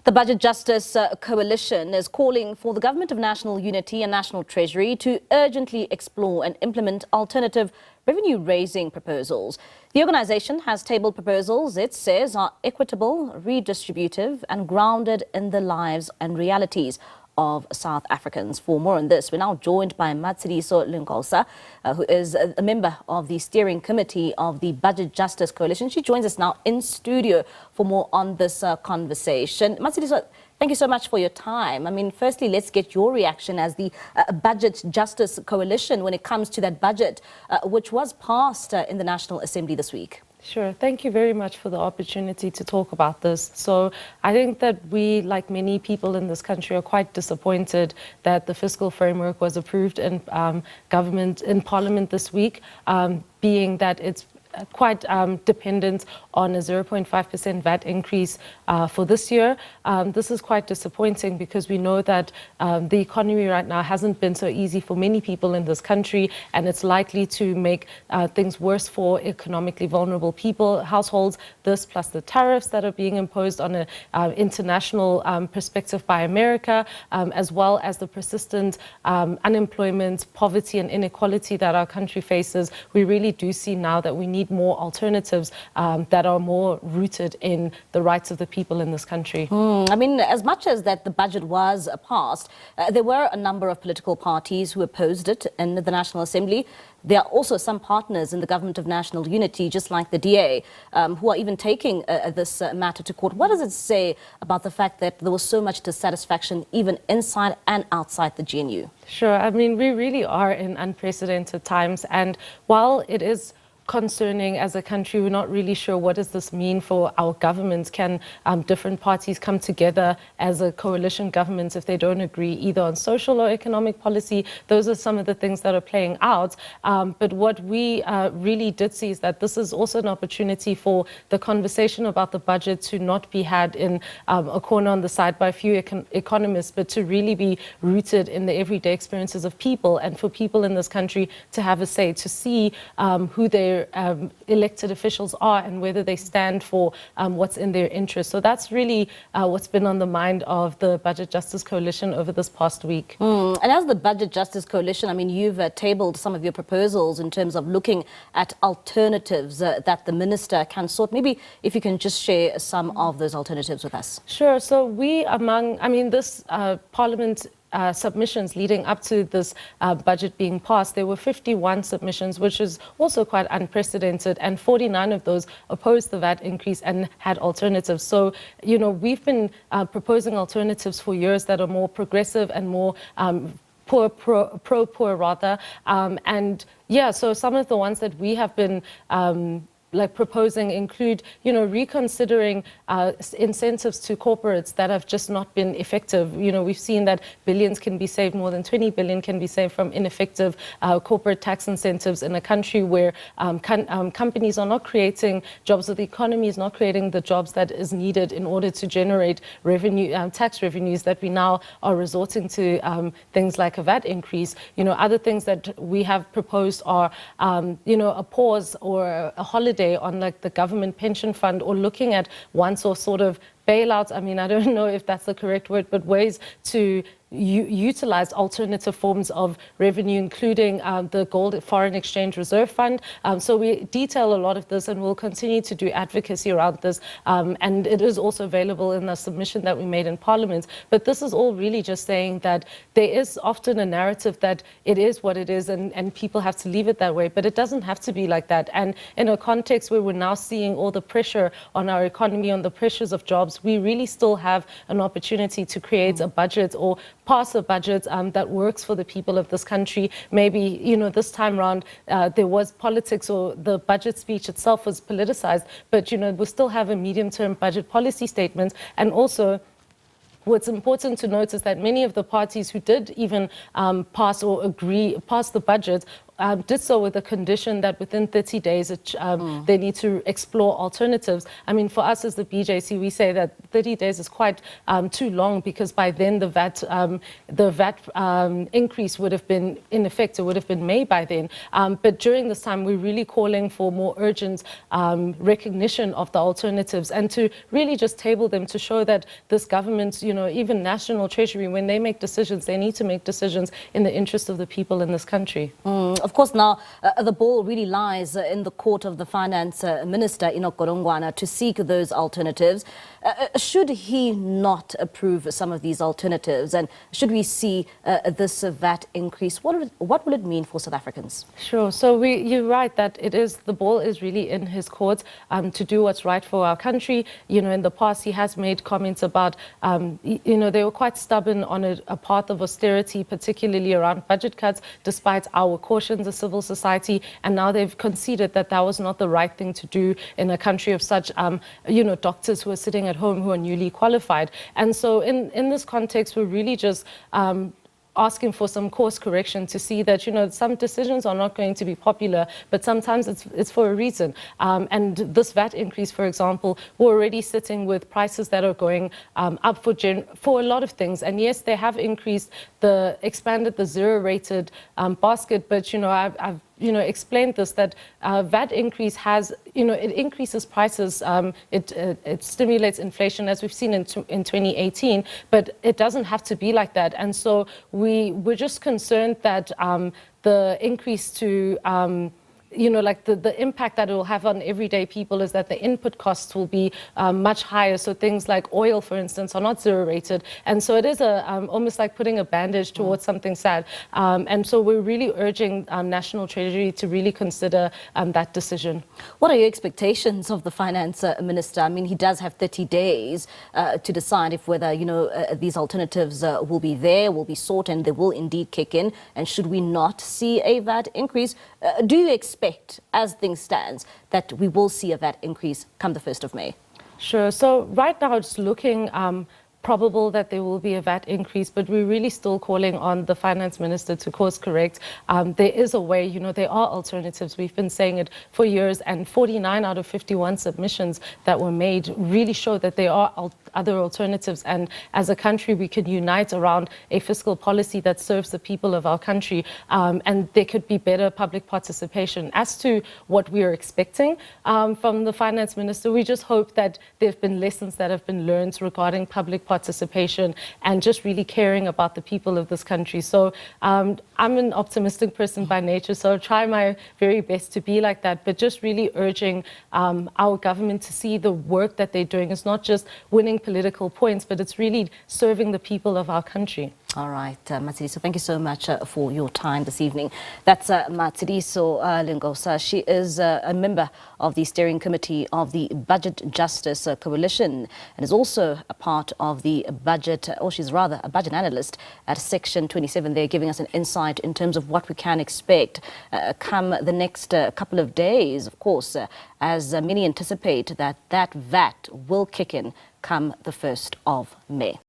The Budget Justice Coalition is calling for the Government of National Unity and National Treasury to urgently explore and implement alternative revenue-raising proposals. The organisation has tabled proposals it says are equitable, redistributive and grounded in the lives and realities of South Africans. For more on this, we're now joined by Matshidiso Lencoasa, who is a member of the steering committee of the Budget Justice Coalition. She joins us now in studio for more on this conversation. Matshidiso, thank you so much for your time. I mean, firstly, let's get your reaction as the Budget Justice Coalition when it comes to that budget, which was passed in the National Assembly this week. Sure. Thank you very much for the opportunity to talk about this. So I think that we, like many people in this country, are quite disappointed that the fiscal framework was approved in Parliament this week, being that it's quite dependent on a 0.5% VAT increase for this year. This is quite disappointing because we know that the economy right now hasn't been so easy for many people in this country, and it's likely to make things worse for economically vulnerable people, households. This plus the tariffs that are being imposed on an international perspective by America, as well as the persistent unemployment, poverty and inequality that our country faces. We really do see now that we need more alternatives that are more rooted in the rights of the people in this country. I mean, as much as that the budget was passed, there were a number of political parties who opposed it in the National Assembly. There are also some partners in the Government of National Unity, just like the DA, who are even taking this matter to court. What does it say about the fact that there was so much dissatisfaction even inside and outside the GNU? Sure. I mean, we really are in unprecedented times. And while it is concerning as a country, we're not really sure what does this mean for our governments. Can different parties come together as a coalition government if they don't agree either on social or economic policy? Those are some of the things that are playing out. But what we really did see is that this is also an opportunity for the conversation about the budget to not be had in a corner on the side by a few economists, but to really be rooted in the everyday experiences of people, and for people in this country to have a say, to see who their elected officials are and whether they stand for what's in their interest. So that's really what's been on the mind of the Budget Justice Coalition over this past week. And as the Budget Justice Coalition, I mean, you've tabled some of your proposals in terms of looking at alternatives that the minister can sort. Maybe if you can just share some of those alternatives with us. Sure. So this Parliament submissions leading up to this budget being passed, there were 51 submissions, which is also quite unprecedented, and 49 of those opposed the VAT increase and had alternatives. So, you know, we've been proposing alternatives for years that are more progressive and more pro-poor rather. And yeah, so some of the ones that we have been proposing include, you know, reconsidering incentives to corporates that have just not been effective. You know, we've seen that billions can be saved, more than 20 billion can be saved from ineffective corporate tax incentives in a country where companies are not creating jobs, or the economy is not creating the jobs that is needed in order to generate revenue, tax revenues, that we now are resorting to things like a VAT increase. You know, other things that we have proposed are, you know, a pause or a holiday on like the government pension fund, or looking at once-off sort of bailouts. I mean, I don't know if that's the correct word, but ways to utilize alternative forms of revenue, including the Gold Foreign Exchange Reserve Fund. So we detail a lot of this, and we'll continue to do advocacy around this. And it is also available in the submission that we made in Parliament. But this is all really just saying that there is often a narrative that it is what it is, and people have to leave it that way. But it doesn't have to be like that. And in a context where we're now seeing all the pressure on our economy, on the pressures of jobs, we really still have an opportunity to create a budget, or pass a budget that works for the people of this country. Maybe, you know, this time around there was politics, or the budget speech itself was politicized, but, you know, we still have a medium-term budget policy statement. And also, what's important to note is that many of the parties who did even pass the budget did so with a condition that within 30 days they need to explore alternatives. I mean, for us as the BJC, we say that 30 days is quite too long, because by then the VAT increase would have been in effect. It would have been made by then. But during this time, we're really calling for more urgent recognition of the alternatives, and to really just table them to show that this government, even National Treasury, when they make decisions, they need to make decisions in the interest of the people in this country. Of course, now the ball really lies in the court of the Finance Minister, Enoch Godongwana, to seek those alternatives. Should he not approve some of these alternatives, and should we see this VAT increase, what will it mean for South Africans? Sure. So you're right that the ball is really in his court to do what's right for our country. In the past, he has made comments about, they were quite stubborn on a path of austerity, particularly around budget cuts, despite our cautions as civil society. And now they've conceded that that was not the right thing to do in a country of such, doctors who are sitting at home who are newly qualified. And so in this context, we're really just asking for some course correction to see that, some decisions are not going to be popular, but sometimes it's for a reason. And this VAT increase, for example, we're already sitting with prices that are going up for a lot of things. And yes, they have expanded the zero-rated basket, but, I've explained this, that VAT increase it increases prices, it stimulates inflation, as we've seen in 2018, but it doesn't have to be like that. And so we're just concerned that the increase to the impact that it will have on everyday people is that the input costs will be much higher. So things like oil, for instance, are not zero-rated. And so it is almost like putting a bandage towards something sad. And so we're really urging National Treasury to really consider that decision. What are your expectations of the Finance Minister? I mean, he does have 30 days to decide if whether, these alternatives will be sought, and they will indeed kick in. And should we not see a VAT increase, do you expect, as things stand, that we will see a VAT increase come the 1st of May? Sure. So right now it's looking probable that there will be a VAT increase, but we're really still calling on the Finance Minister to course correct. There is a way, there are alternatives. We've been saying it for years, and 49 out of 51 submissions that were made really show that there are other alternatives, and as a country we could unite around a fiscal policy that serves the people of our country, and there could be better public participation. As to what we are expecting from the Finance Minister, we just hope that there have been lessons that have been learned regarding public participation and just really caring about the people of this country. So I'm an optimistic person by nature, so I'll try my very best to be like that, but just really urging our government to see the work that they're doing. It's not just winning political points, but it's really serving the people of our country. All right, Matshidiso, thank you so much for your time this evening. That's Matshidiso Lencoasa. She is a member of the steering committee of the Budget Justice Coalition, and is also a part of the budget, or she's rather a budget analyst at Section 27. They're giving us an insight in terms of what we can expect come the next couple of days, of course, as many anticipate that VAT will kick in come the 1st of May.